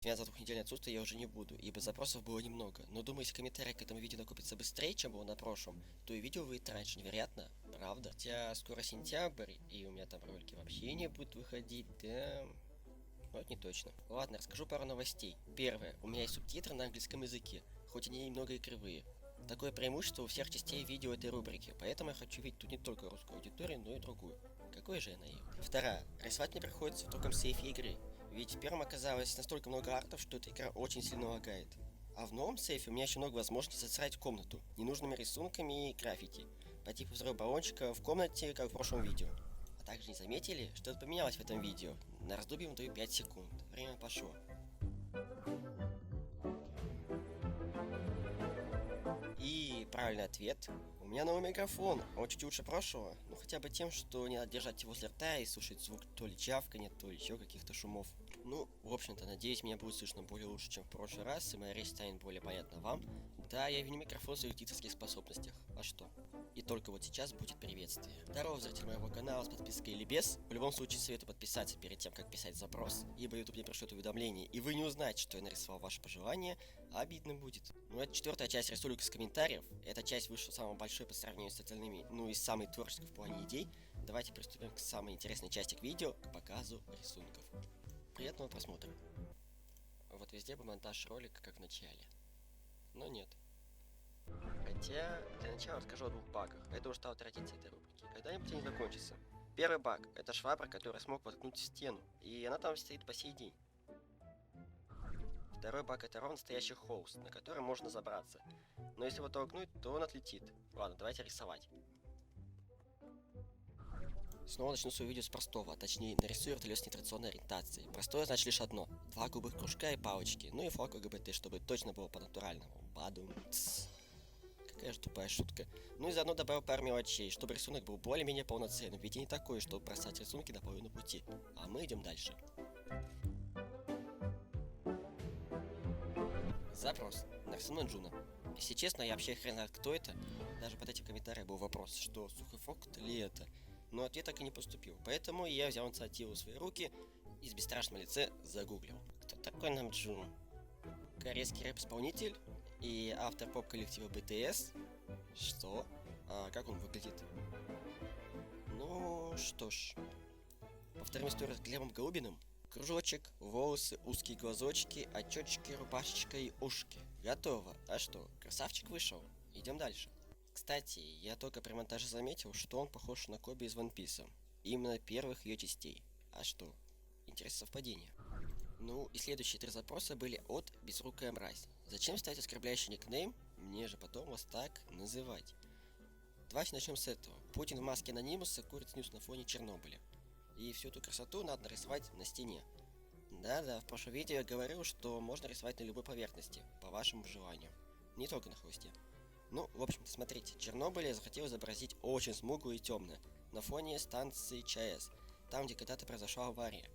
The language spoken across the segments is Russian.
За двухнедельное отсутствие я уже не буду, ибо запросов было немного. Но думаю, если комментарии к этому видео накопятся быстрее, чем было на прошлом, то и видео выйдет раньше, невероятно, правда? Хотя скоро сентябрь, и у меня там ролики вообще не будут выходить, да... Ну, это не точно. Ладно, расскажу пару новостей. Первое. У меня есть субтитры на английском языке, хоть они немного и кривые. Такое преимущество у всех частей видео этой рубрики, поэтому я хочу видеть тут не только русскую аудиторию, но и другую. Какой же я наивный. Вторая. Рисовать мне приходится в другом сейфе игры, ведь в первом оказалось настолько много артов, что эта игра очень сильно лагает. А в новом сейфе у меня еще много возможностей засрать комнату ненужными рисунками и граффити, по типу взрыва баллончика в комнате, как в прошлом видео. А также не заметили, что-то поменялось в этом видео. На раздумье вам даю 5 секунд. Время пошло. И правильный ответ. У меня новый микрофон, он чуть лучше прошлого, но хотя бы тем, что не надо держать его возле рта и слушать звук то ли чавканья, то ли еще каких-то шумов. Ну, в общем-то, надеюсь, меня будет слышно более лучше, чем в прошлый раз, и моя речь станет более понятна вам. Да, я виню микрофон в своих диктаторских способностях. А что? И только вот сейчас будет приветствие. Здорово, зритель моего канала с подпиской или без. В любом случае советую подписаться перед тем, как писать запрос, ибо YouTube не пришлет уведомление, и вы не узнаете, что я нарисовал ваше пожелание, а обидно будет. Ну, это четвертая часть рисунок из комментариев. Эта часть вышла самой большой по сравнению с остальными, ну и самой творческой в плане идей. Давайте приступим к самой интересной части к видео, к показу рисунков. Приятного просмотра. Вот везде бы монтаж ролика, как в начале. Но нет. Хотя, для начала расскажу о двух багах. Это уже стало традицией этой рубрики. Когда-нибудь они закончатся. Первый баг – это швабра, которая смог воткнуть в стену. И она там стоит по сей день. Второй баг – это ровно настоящий холст, на который можно забраться. Но если его толкнуть, то он отлетит. Ладно, давайте рисовать. Снова начну свое видео с простого, а точнее нарисую вертолет с нетрадиционной ориентацией. Простое значит лишь одно. Два голубых кружка и палочки, ну и флаг ЛГБТ, чтобы точно было по-натуральному. Бадум. Какая же тупая шутка. Ну и заодно добавил пару мелочей, чтобы рисунок был более-менее полноценным, ведь и не такой, чтобы бросать рисунки на половину пути. А мы идем дальше. Запрос. Нарисован Джуна. Если честно, я вообще хрен знает, кто это. Даже под этим комментарием был вопрос, что сухофрукт ли это. Но ответ так и не поступил. Поэтому я взял инициативу в свои руки и с бесстрашным лице загуглил. Кто такой Намджун? Корейский рэп-исполнитель и автор поп-коллектива BTS. Что? А как он выглядит? Ну, что ж. Повторим историю с Глебом Голубиным. Кружочек, волосы, узкие глазочки, очечки, рубашечка и ушки. Готово. А что, красавчик вышел? Идем дальше. Кстати, я только при монтаже заметил, что он похож на Коби из One Piece. Именно первых ее частей. А что? Интересное совпадение. Ну и следующие три запроса были от Безрукая Мразь. Зачем ставить оскорбляющий никнейм? Мне же потом вас так называть. Давайте начнем с этого. Путин в маске анонимуса курит снюс на фоне Чернобыля. И всю эту красоту надо нарисовать на стене. Да-да, в прошлом видео я говорил, что можно рисовать на любой поверхности, по вашему желанию. Не только на хвосте. Ну, в общем-то, смотрите, Чернобыль я захотел изобразить очень смуглое и темное, на фоне станции ЧАЭС, там, где когда-то произошла авария.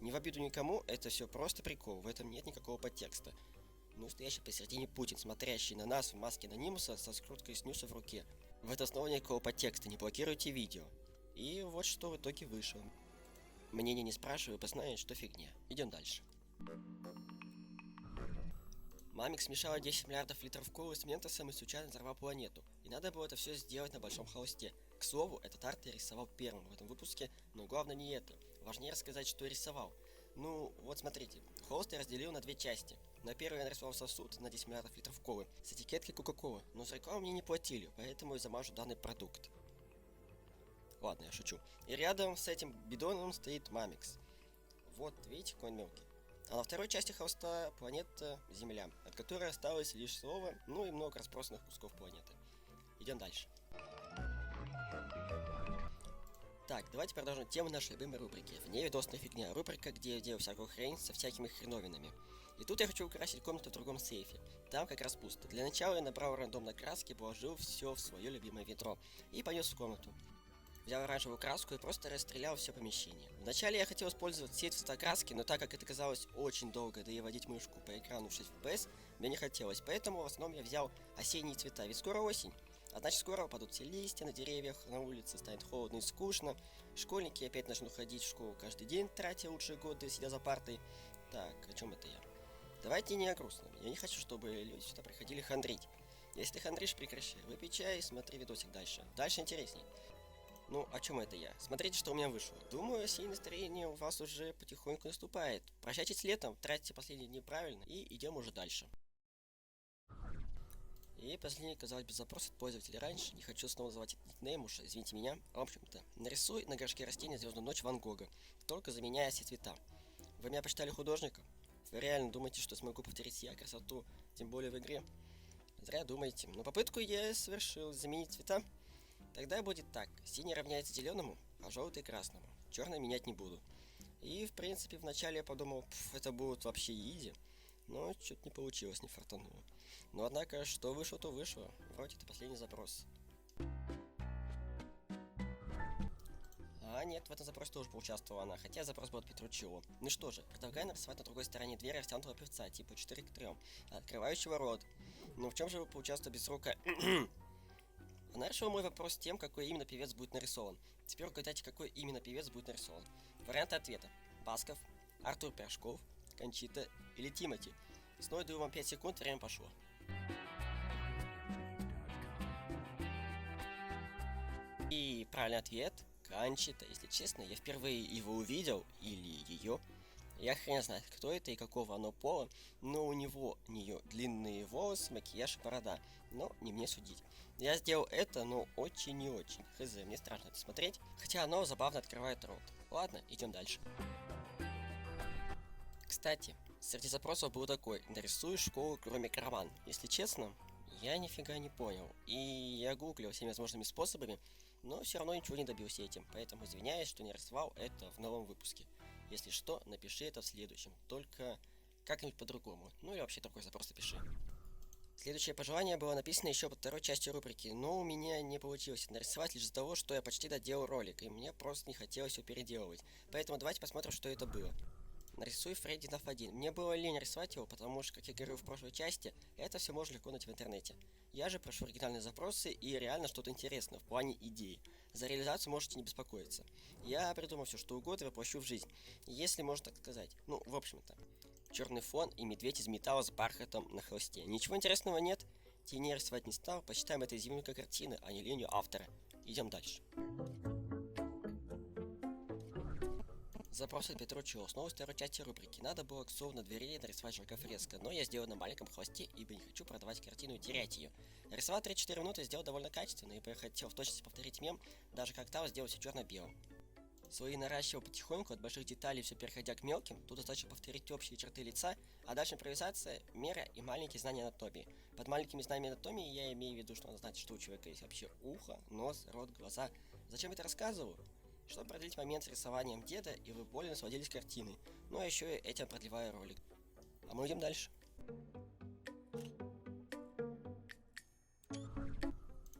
Не в обиду никому, это все просто прикол, в этом нет никакого подтекста. Ну, стоящий посередине Путин, смотрящий на нас в маске анонимуса со скруткой снюса в руке. В этом снова никакого подтекста, не блокируйте видео. И вот что в итоге вышло. Мнение не спрашиваю, посмотрите, что фигня. Идем дальше. Мамик смешала 10 миллиардов литров колы с ментосом и случайно взорвал планету. И надо было это все сделать на большом холсте. К слову, этот арт я рисовал первым в этом выпуске, но главное не это. Важнее рассказать, что я рисовал. Ну, вот смотрите. Холст я разделил на две части. На первой я нарисовал сосуд на 10 миллиардов литров колы с этикеткой Кока-Колы, но за рекламу мне не платили, поэтому я замажу данный продукт. Ладно, я шучу. И рядом с этим бидоном стоит Мамикс. Вот, видите, какой он мелкий. А на второй части холста планета Земля, от которой осталось лишь слово, ну и много разбросанных кусков планеты. Идем дальше. Так, давайте продолжим тему нашей любимой рубрики. Вневидосная фигня. Рубрика, где я делаю всякую хрень со всякими хреновинами. И тут я хочу украсить комнату в другом сейфе. Там как раз пусто. Для начала я набрал рандомно краски, положил все в свое любимое ведро и понес в комнату. Взял оранжевую краску и просто расстрелял все помещение. Вначале я хотел использовать все цвета краски, но так как это казалось очень долго, да и водить мышку по экрану в 6 FPS, мне не хотелось, поэтому в основном я взял осенние цвета, ведь скоро осень. А значит скоро упадут все листья на деревьях, на улице станет холодно и скучно, школьники опять начнут ходить в школу каждый день, тратя лучшие годы, сидя за партой. Так, о чем это я? Давайте не о грустном. Я не хочу, чтобы люди сюда приходили хандрить. Если ты хандришь, прекращай. Выпей чай и смотри видосик дальше. Дальше интересней. Ну, о чем это я? Смотрите, что у меня вышло. Думаю, осеннее настроение у вас уже потихоньку наступает. Прощайтесь с летом, тратите последние дни правильно и идем уже дальше. И последний, казалось бы, запрос от пользователя раньше. Не хочу снова называть этот никнейм, уж извините меня. В общем-то, нарисуй на горшке растения звездную ночь Ван Гога, только заменяя все цвета. Вы меня посчитали художником? Вы реально думаете, что смогу повторить я красоту, тем более в игре? Зря думаете. Но попытку я совершил заменить цвета. Тогда будет так. Синий равняется зеленому, а желтый красному. Черный менять не буду. И, в принципе, вначале я подумал, это будет вообще изи. Но что-то не получилось, не фартануло. Но однако, что вышло, то вышло. Вроде это последний запрос. А нет, в этом запросе тоже поучаствовала она, хотя запрос был от Петручио. Ну что же, предлагаю нарисовать на другой стороне двери растянутого певца, типа 4 к 3, открывающего рот. Ну в чем же вы поучаствовали без срока? Она решила мой вопрос тем, какой именно певец будет нарисован. Теперь угадайте, какой именно певец будет нарисован. Варианты ответа. Басков, Артур Пирожков, Кончита или Тимати. Снова даю вам 5 секунд, время пошло. И правильный ответ – Кончита. Если честно, я впервые его увидел, или ее. Я хрен знает, кто это и какого оно пола, но у нее длинные волосы, макияж и борода. Но не мне судить. Я сделал это, но очень не очень. Хз, мне страшно это смотреть. Хотя оно забавно открывает рот. Ладно, идем дальше. Кстати, среди запросов был такой: нарисуй школу, кроме караван. Если честно, я нифига не понял. И я гуглил всеми возможными способами, но все равно ничего не добился этим. Поэтому извиняюсь, что не рисовал это в новом выпуске. Если что, напиши это в следующем. Только как-нибудь по-другому. Ну или вообще такой запрос напиши. Следующее пожелание было написано еще под второй частью рубрики, но у меня не получилось нарисовать лишь из-за того, что я почти доделал ролик, и мне просто не хотелось его переделывать. Поэтому давайте посмотрим, что это было. Нарисуй Фредди Наф-1. Мне было лень рисовать его, потому что, как я говорил в прошлой части, это все можно легко найти в интернете. Я же прошу оригинальные запросы и реально что-то интересное в плане идеи. За реализацию можете не беспокоиться. Я придумал все что угодно и воплощу в жизнь, если можно так сказать. Ну, в общем-то. Черный фон и медведь из металла с бархатом на холсте. Ничего интересного нет. Теней рисовать не стал, посчитаем это изюминкой картины, а не ленью автора. Идем дальше. Запрос от Петручио. Снова с второй части рубрики. Надо было к слову на двери нарисовать жаркофреско, но я сделал на маленьком хвосте, ибо не хочу продавать картину и терять ее. Нарисовал 3-4 минуты, сделал довольно качественно, ибо я хотел в точности повторить мем, даже как там сделать все черно-белым. Слои наращивал потихоньку, от больших деталей все переходя к мелким, тут достаточно повторить общие черты лица, а дальше импровизация, мера и маленькие знания анатомии. Под маленькими знаниями анатомии я имею в виду, что надо знать, что у человека есть вообще ухо, нос, рот, глаза. Зачем это рассказываю? Чтобы продлить момент с рисованием деда, и вы более насладились картиной. Ну а еще и этим продлеваю ролик. А мы идем дальше.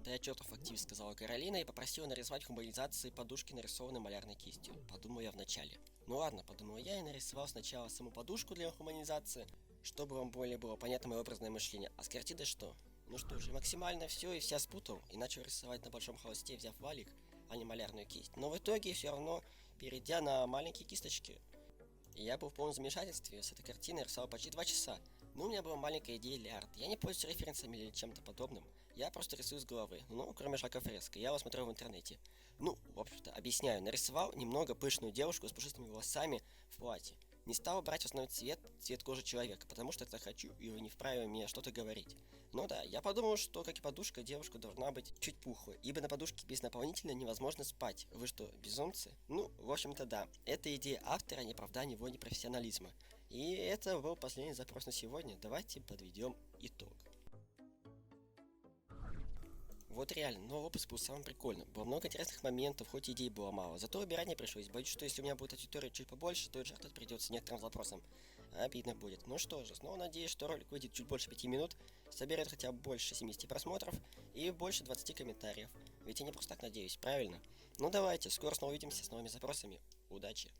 Да, чертов активист, сказала Каролина и попросила нарисовать хуманизации подушки, нарисованной малярной кистью. Подумал я вначале. Ну ладно, подумал я и нарисовал сначала саму подушку для хуманизации, чтобы вам более было понятно мое образное мышление. А с картиной что? Ну что же, максимально все и вся спутал, и начал рисовать на большом холсте, взяв валик, а не малярную кисть. Но в итоге все равно, перейдя на маленькие кисточки, я был в полном замешательстве. С этой картиной рисовал почти 2 часа. Но у меня была маленькая идея для арта. Я не пользуюсь референсами или чем-то подобным. Я просто рисую с головы. Ну, кроме жаркофреска. Я его смотрел в интернете. Ну, в общем-то, объясняю. Нарисовал немного пышную девушку с пушистыми волосами в платье. Не стал брать основной цвет кожи человека, потому что это хочу, и вы не вправе мне что-то говорить. Ну да, я подумал, что, как и подушка, девушка должна быть чуть пухлой, ибо на подушке без наполнителя невозможно спать. Вы что, безумцы? Ну, в общем-то да, это идея автора, не оправдание его непрофессионализма. И это был последний запрос на сегодня. Давайте подведем итог. Вот реально, но выпуск был самым прикольным. Было много интересных моментов, хоть идей было мало. Зато выбирать не пришлось. Боюсь, что если у меня будет аудитория чуть побольше, то и жертвовать придется некоторым запросам. Обидно будет. Ну что же, снова надеюсь, что ролик выйдет чуть больше 5 минут, соберет хотя бы больше 70 просмотров и больше 20 комментариев. Ведь я не просто так надеюсь, правильно? Ну давайте, скоро снова увидимся с новыми запросами. Удачи!